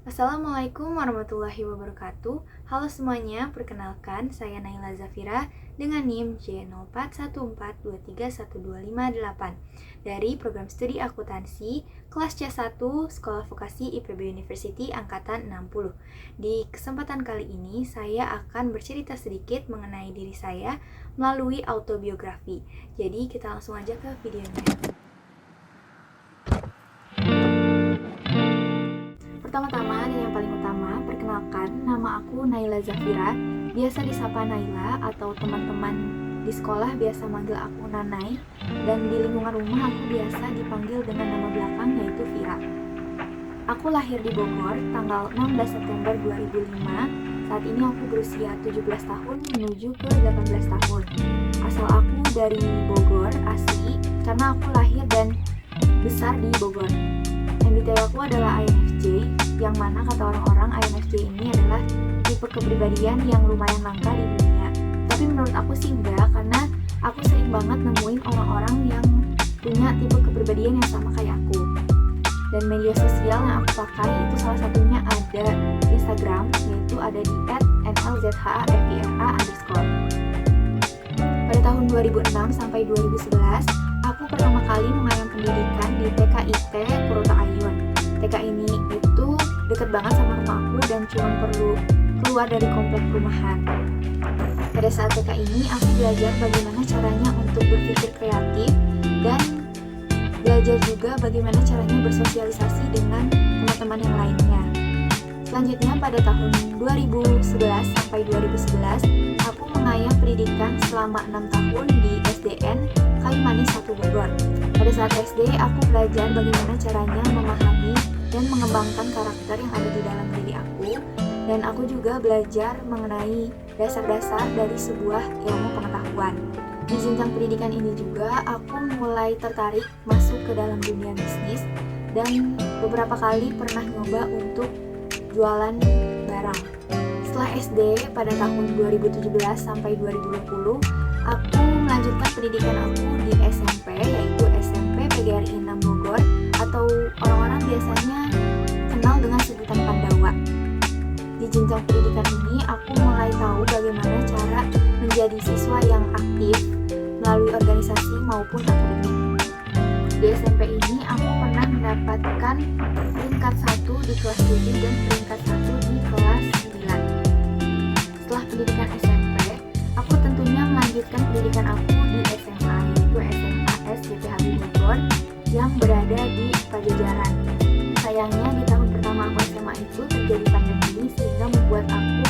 Assalamualaikum warahmatullahi wabarakatuh. Halo semuanya, perkenalkan saya Naila Zafira dengan NIM J0414231258 dari program studi akuntansi kelas C1 Sekolah Vokasi IPB University angkatan 60. Di kesempatan kali ini saya akan bercerita sedikit mengenai diri saya melalui autobiografi. Jadi kita langsung aja ke videonya. Pertama-tama dan yang paling utama, perkenalkan, nama aku Naila Zafira, biasa disapa Naila atau teman-teman di sekolah biasa manggil aku Nanai, dan di lingkungan rumah aku biasa dipanggil dengan nama belakang yaitu Vira. Aku lahir di Bogor tanggal 16 September 2005. Saat ini aku berusia 17 tahun menuju ke 18 tahun. Asal aku dari Bogor asli karena aku lahir dan besar di Bogor. MBTI aku adalah INFJ, yang mana kata orang-orang INFJ ini adalah tipe kepribadian yang lumayan langka di dunia. Tapi menurut aku sih enggak, karena aku sering banget nemuin orang-orang yang punya tipe kepribadian yang sama kayak aku. Dan media sosial yang aku pakai itu salah satunya ada Instagram, yaitu ada di @nlzhafira_. Pada tahun 2006 sampai 2011, aku pertama kali mengenyam pendidikan di TKIT Kuroto Ayun. TK ini itu deket banget sama rumah aku dan cuma perlu keluar dari komplek perumahan. Pada saat TK ini aku belajar bagaimana caranya untuk berpikir kreatif dan belajar juga bagaimana caranya bersosialisasi dengan teman-teman yang lainnya. Selanjutnya pada tahun 2011 sampai 2011 aku mengayam pendidikan selama 6 tahun di SDN Kalimanis 1 Bogor. Pada saat SD aku belajar bagaimana caranya memahami dan mengembangkan karakter yang ada di dalam diri aku, dan aku juga belajar mengenai dasar-dasar dari sebuah ilmu pengetahuan. Di jenjang pendidikan ini juga aku mulai tertarik masuk ke dalam dunia bisnis dan beberapa kali pernah nyoba untuk jualan barang. Setelah SD pada tahun 2017 sampai 2020, aku melanjutkan pendidikan aku di SMP, yaitu SMP PGRI 6 Bogor, atau orang-orang biasanya kenal dengan sebutan Pandawa. Di jenjang pendidikan ini aku mulai tahu bagaimana cara menjadi siswa yang aktif melalui organisasi maupun akademik. Di SMP ini aku pernah mendapatkan peringkat 1 di kelas 7 dan peringkat 1 di kelas 9. Setelah pendidikan SMP, aku tentunya melanjutkan pendidikan aku di SMA, yaitu SMA SJPHB Bogor yang berada di Pajajaran. Sayangnya di tahun pertama aku SMA itu terjadi pandemi, sehingga membuat aku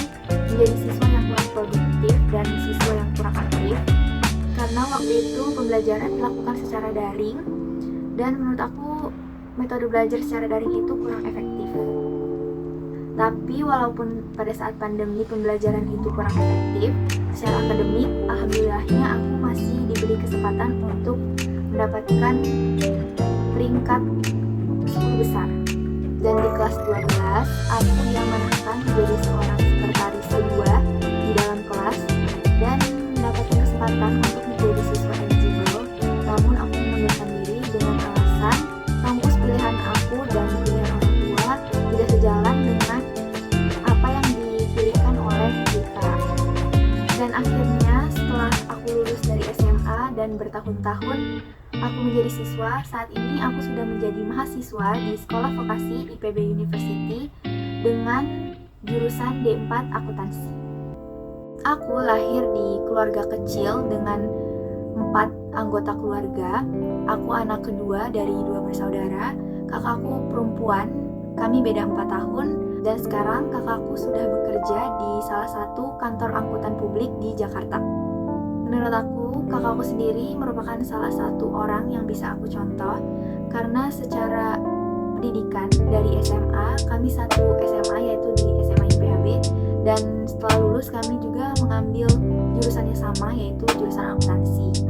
menjadi siswa yang kurang produktif dan siswa yang kurang aktif, karena waktu itu pembelajaran dilakukan secara daring dan menurut aku metode belajar secara daring itu kurang efektif. Tapi walaupun pada saat pandemi pembelajaran itu kurang efektif, secara akademik alhamdulillahnya aku masih diberi kesempatan untuk mendapatkan peringkat 10 besar. Dan di kelas 12 aku diamanahkan menjadi seorang sekretaris kedua di dalam kelas dan mendapatkan kesempatan untuk menjadi siswa eligible. Namun aku mengundurkan diri dengan alasan kampus pilihan aku dan pilihan orang tua tidak sejalan dengan apa yang dipilihkan oleh kita. Dan akhirnya setelah aku lulus dari SMA dan bertahun-tahun aku menjadi siswa, saat ini aku sudah menjadi mahasiswa di Sekolah Vokasi IPB University dengan jurusan D4 Akuntansi. Aku lahir di keluarga kecil dengan 4 anggota keluarga. Aku anak kedua dari 2 bersaudara. Kakakku perempuan, kami beda 4 tahun, dan sekarang kakakku sudah bekerja di salah satu kantor angkutan publik di Jakarta. Menurut aku, kakakku sendiri merupakan salah satu orang yang bisa aku contoh, karena secara pendidikan dari SMA, kami satu SMA yaitu di SMA IPHB, dan setelah lulus kami juga mengambil jurusan yang sama yaitu jurusan akuntansi.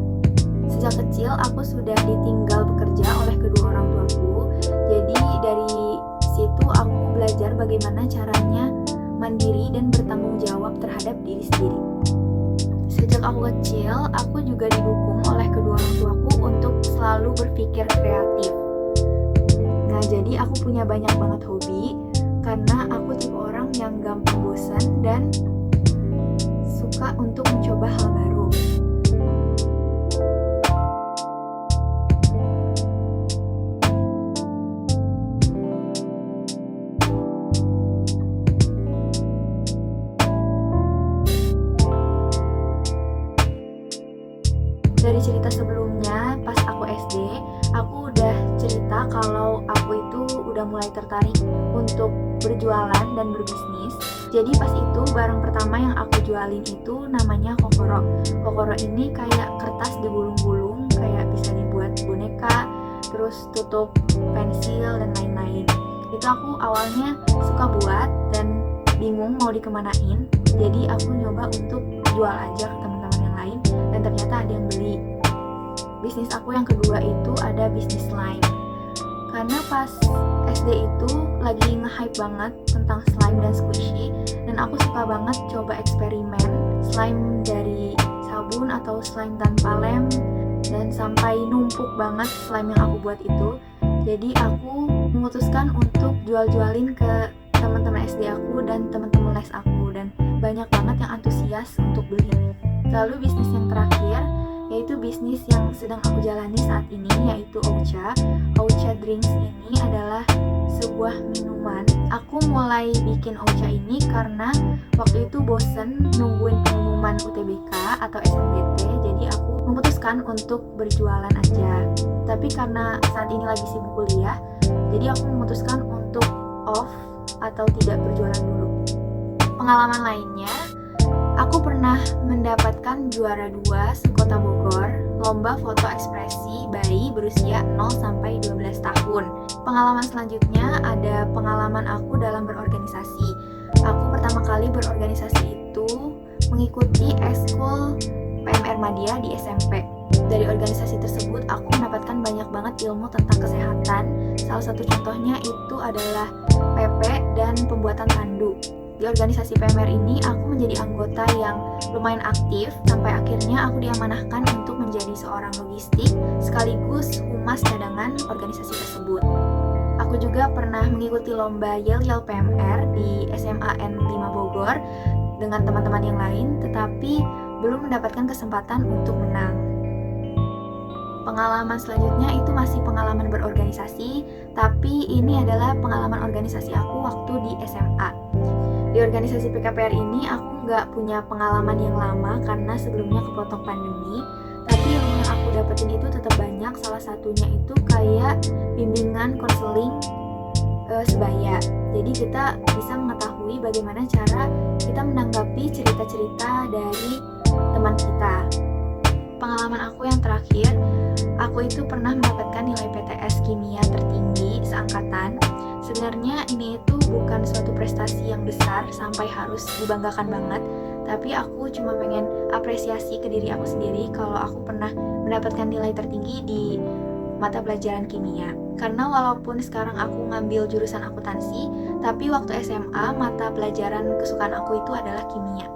Sejak kecil aku sudah ditinggal bekerja oleh kedua orang tuaku, jadi dari situ aku belajar bagaimana caranya mandiri dan bertanggung jawab terhadap diri sendiri. Sejak aku kecil, aku juga didukung oleh kedua orang tuaku untuk selalu berpikir kreatif. Nah, jadi aku punya banyak banget hobi karena dan suka untuk mencoba hal baru. Dari cerita sebelumnya, pas aku SD, aku udah cerita kalau aku itu udah mulai tertarik untuk berjualan dan berbisnis. Jadi pas itu barang pertama yang aku jualin itu namanya kokoro. Kokoro ini kayak kertas digulung-gulung, kayak bisa dibuat boneka, terus tutup pensil dan lain-lain. Itu aku awalnya suka buat dan bingung mau dikemanain. Jadi aku nyoba untuk jual aja ke teman-teman yang lain dan ternyata ada yang beli. Bisnis aku yang kedua itu ada bisnis slime. Karena pas SD itu lagi nge-hype banget tentang slime dan squishy, dan aku suka banget coba eksperimen slime dari sabun atau slime tanpa lem, dan sampai numpuk banget slime yang aku buat itu. Jadi aku memutuskan untuk jual-jualin ke teman-teman SD aku dan teman-teman les aku, dan banyak banget yang antusias untuk beli. Lalu bisnis yang terakhir yaitu bisnis yang sedang aku jalani saat ini, yaitu Oucha. Oucha Drinks ini adalah sebuah minuman. Aku mulai bikin Oucha ini karena waktu itu bosen nungguin pengumuman UTBK atau SNBT, jadi aku memutuskan untuk berjualan aja. Tapi karena saat ini lagi sibuk kuliah, jadi aku memutuskan untuk off atau tidak berjualan dulu. Pengalaman lainnya, aku pernah mendapatkan juara 2 se-Kota Bogor, lomba foto ekspresi bayi berusia 0-12 tahun. Pengalaman selanjutnya ada pengalaman aku dalam berorganisasi. Aku pertama kali berorganisasi itu mengikuti ekskul PMR Madya di SMP. Dari organisasi tersebut aku mendapatkan banyak banget ilmu tentang kesehatan. Salah satu contohnya itu adalah PP dan pembuatan tandu. Di organisasi PMR ini aku menjadi anggota yang lumayan aktif sampai akhirnya aku diamanahkan untuk menjadi seorang logistik sekaligus humas cadangan organisasi tersebut. Aku juga pernah mengikuti lomba Yel-Yel PMR di SMA N5 Bogor dengan teman-teman yang lain, tetapi belum mendapatkan kesempatan untuk menang. Pengalaman selanjutnya itu masih pengalaman berorganisasi, tapi ini adalah pengalaman organisasi aku waktu di SMA. Di organisasi PKPR ini aku nggak punya pengalaman yang lama karena sebelumnya kepotong pandemi, tapi ilmu yang aku dapetin itu tetap banyak. Salah satunya itu kayak bimbingan konseling sebaya. Jadi kita bisa mengetahui bagaimana cara kita menanggapi cerita-cerita dari teman kita. Pengalaman aku yang terakhir, aku itu pernah mendapatkan nilai PTS kimia tertinggi seangkatan. Sebenarnya ini itu bukan suatu prestasi yang besar sampai harus dibanggakan banget, tapi aku cuma pengen apresiasi ke diri aku sendiri kalau aku pernah mendapatkan nilai tertinggi di mata pelajaran kimia. Karena walaupun sekarang aku ngambil jurusan akuntansi, tapi waktu SMA mata pelajaran kesukaan aku itu adalah kimia.